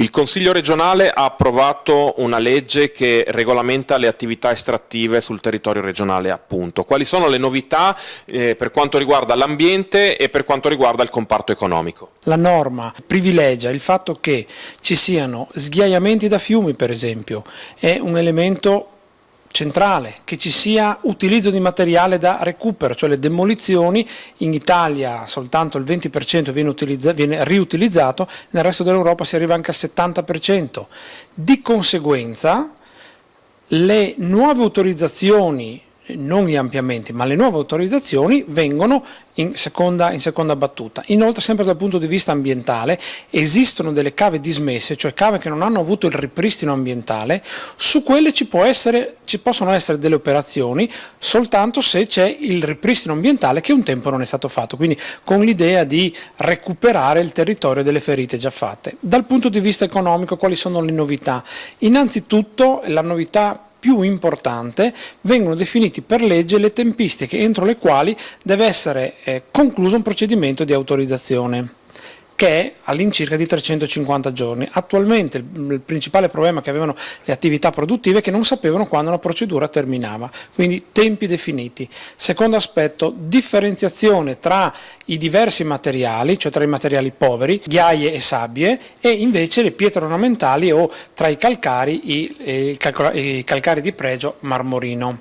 Il Consiglio regionale ha approvato una legge che regolamenta le attività estrattive sul territorio regionale, appunto. Quali sono le novità per quanto riguarda l'ambiente e per quanto riguarda il comparto economico? La norma privilegia il fatto che ci siano sghiaiamenti da fiumi, per esempio, è un elemento centrale, che ci sia utilizzo di materiale da recupero, cioè le demolizioni. In Italia soltanto il 20% viene riutilizzato, nel resto dell'Europa si arriva anche al 70%. Di conseguenza le nuove autorizzazioni, non gli ampliamenti, ma le nuove autorizzazioni vengono in seconda battuta. Inoltre, sempre dal punto di vista ambientale, esistono delle cave dismesse, cioè cave che non hanno avuto il ripristino ambientale. Su quelle ci possono essere delle operazioni soltanto se c'è il ripristino ambientale, che un tempo non è stato fatto, quindi con l'idea di recuperare il territorio delle ferite già fatte. Dal punto di vista economico, quali sono le novità? Innanzitutto, la novità più importante: vengono definiti per legge le tempistiche entro le quali deve essere concluso un procedimento di autorizzazione, che è all'incirca di 350 giorni. Attualmente il principale problema che avevano le attività produttive è che non sapevano quando una procedura terminava, quindi tempi definiti. Secondo aspetto, differenziazione tra i diversi materiali, cioè tra i materiali poveri, ghiaie e sabbie, e invece le pietre ornamentali, o tra i calcari, i calcari di pregio marmorino.